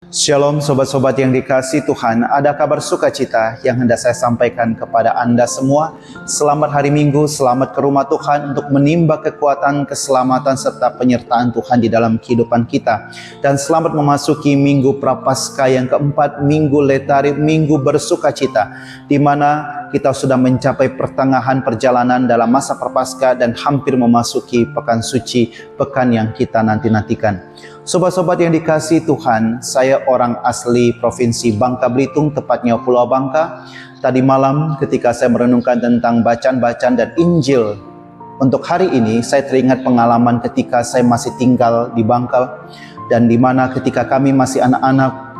Shalom sobat-sobat yang dikasihi Tuhan, ada kabar sukacita yang hendak saya sampaikan kepada Anda semua. Selamat hari Minggu, selamat ke rumah Tuhan untuk menimba kekuatan, keselamatan serta penyertaan Tuhan di dalam kehidupan kita. Dan selamat memasuki Minggu Prapaskah yang keempat, Minggu Letari, Minggu bersukacita, di mana kita sudah mencapai pertengahan perjalanan dalam masa Prapaskah dan hampir memasuki Pekan Suci, pekan yang kita nanti-nantikan. Sobat-sobat yang dikasihi Tuhan, saya orang asli Provinsi Bangka Belitung, tepatnya Pulau Bangka. Tadi malam ketika saya merenungkan tentang bacaan-bacaan dan Injil untuk hari ini, saya teringat pengalaman ketika saya masih tinggal di Bangka, dan di mana ketika kami masih anak-anak,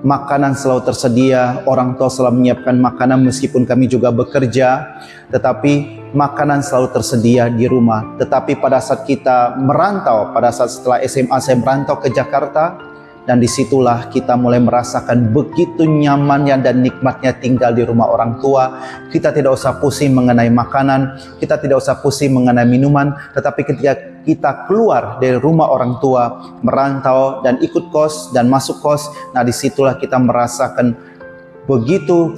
makanan selalu tersedia, orang tua selalu menyiapkan makanan meskipun kami juga bekerja, tetapi makanan selalu tersedia di rumah. Tetapi pada saat kita merantau, pada saat setelah SMA saya merantau ke Jakarta, dan disitulah kita mulai merasakan begitu nyamannya dan nikmatnya tinggal di rumah orang tua. Kita tidak usah pusing mengenai makanan, kita tidak usah pusing mengenai minuman, tetapi ketika kita keluar dari rumah orang tua, merantau dan ikut kos dan masuk kos, nah disitulah kita merasakan begitu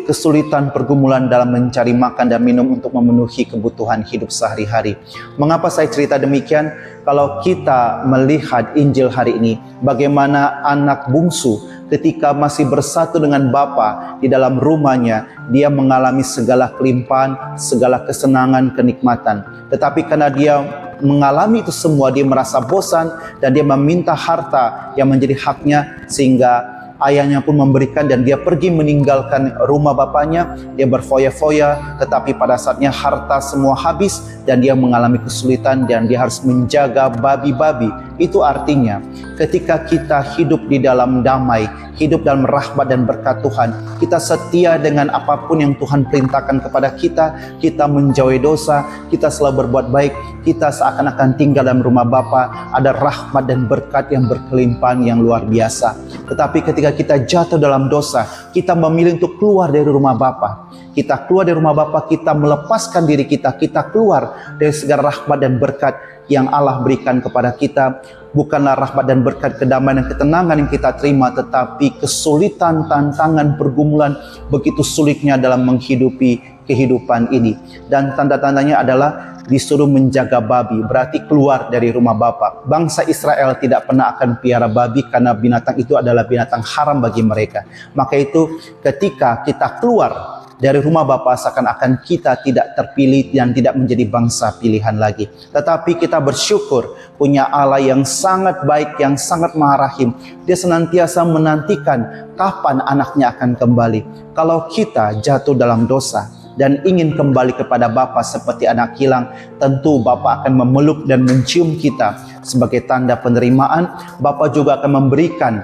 kesulitan pergumulan dalam mencari makan dan minum untuk memenuhi kebutuhan hidup sehari-hari. Mengapa saya cerita demikian? Kalau kita melihat Injil hari ini, bagaimana anak bungsu ketika masih bersatu dengan Bapa di dalam rumahnya, dia mengalami segala kelimpahan, segala kesenangan, kenikmatan. Tetapi karena dia mengalami itu semua, dia merasa bosan dan dia meminta harta yang menjadi haknya, sehingga ayahnya pun memberikan dan dia pergi meninggalkan rumah bapaknya. Dia berfoya-foya, tetapi pada saatnya harta semua habis dan dia mengalami kesulitan dan dia harus menjaga babi-babi. Itu artinya ketika kita hidup di dalam damai, hidup dalam rahmat dan berkat Tuhan, kita setia dengan apapun yang Tuhan perintahkan kepada kita, kita menjauhi dosa, kita selalu berbuat baik, kita seakan-akan tinggal dalam rumah Bapa, ada rahmat dan berkat yang berkelimpahan yang luar biasa. Tetapi ketika kita jatuh dalam dosa, kita memilih untuk keluar dari rumah Bapa. Kita keluar dari rumah Bapa, kita melepaskan diri kita, kita keluar dari segala rahmat dan berkat yang Allah berikan kepada kita. Bukanlah rahmat dan berkat kedamaian dan ketenangan yang kita terima, tetapi kesulitan, tantangan, pergumulan, begitu sulitnya dalam menghidupi kehidupan ini. Dan tanda-tandanya adalah disuruh menjaga babi, berarti keluar dari rumah Bapa. Bangsa Israel tidak pernah akan piara babi karena binatang itu adalah binatang haram bagi mereka. Maka itu ketika kita keluar dari rumah Bapa, seakan-akan kita tidak terpilih dan tidak menjadi bangsa pilihan lagi. Tetapi kita bersyukur punya Allah yang sangat baik, yang sangat Maha Rahim. Dia senantiasa menantikan kapan anaknya akan kembali. Kalau kita jatuh dalam dosa dan ingin kembali kepada Bapa seperti anak hilang, tentu Bapa akan memeluk dan mencium kita sebagai tanda penerimaan. Bapa juga akan memberikan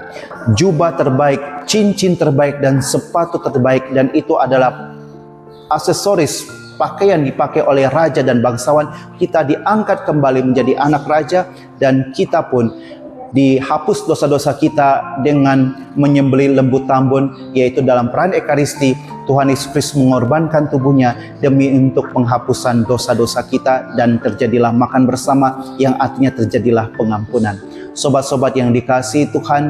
jubah terbaik, cincin terbaik, dan sepatu terbaik, dan itu adalah aksesoris pakaian dipakai oleh raja dan bangsawan. Kita diangkat kembali menjadi anak raja, dan kita pun dihapus dosa-dosa kita dengan menyembelih lembu tambun, yaitu dalam perayaan Ekaristi Tuhan Yesus Kristus mengorbankan tubuhnya demi untuk penghapusan dosa-dosa kita, dan terjadilah makan bersama yang artinya terjadilah pengampunan. Sobat-sobat yang dikasihi Tuhan,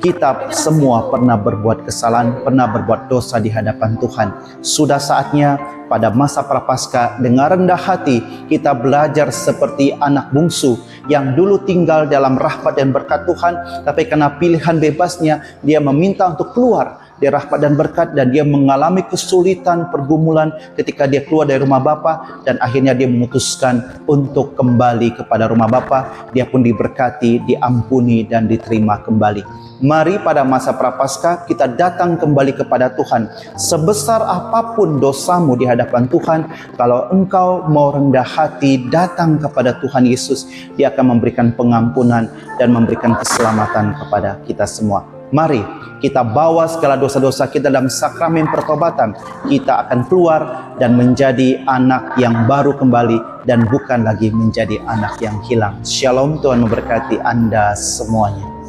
kita semua pernah berbuat kesalahan, pernah berbuat dosa di hadapan Tuhan. Sudah saatnya pada masa Prapaskah dengan rendah hati kita belajar seperti anak bungsu yang dulu tinggal dalam rahmat dan berkat Tuhan, tapi karena pilihan bebasnya dia meminta untuk keluar dari rahmat dan berkat, dan dia mengalami kesulitan, pergumulan ketika dia keluar dari rumah Bapa, dan akhirnya dia memutuskan untuk kembali kepada rumah Bapa. Dia pun diberkati, diampuni, dan diterima kembali. Mari pada masa Prapaskah kita datang kembali kepada Tuhan. Sebesar apapun dosamu di hadapan Tuhan, kalau engkau mau rendah hati datang kepada Tuhan Yesus, Dia akan memberikan pengampunan dan memberikan keselamatan kepada kita semua. Mari kita bawa segala dosa-dosa kita dalam sakramen pertobatan. Kita akan keluar dan menjadi anak yang baru kembali, dan bukan lagi menjadi anak yang hilang. Shalom, Tuhan memberkati Anda semuanya.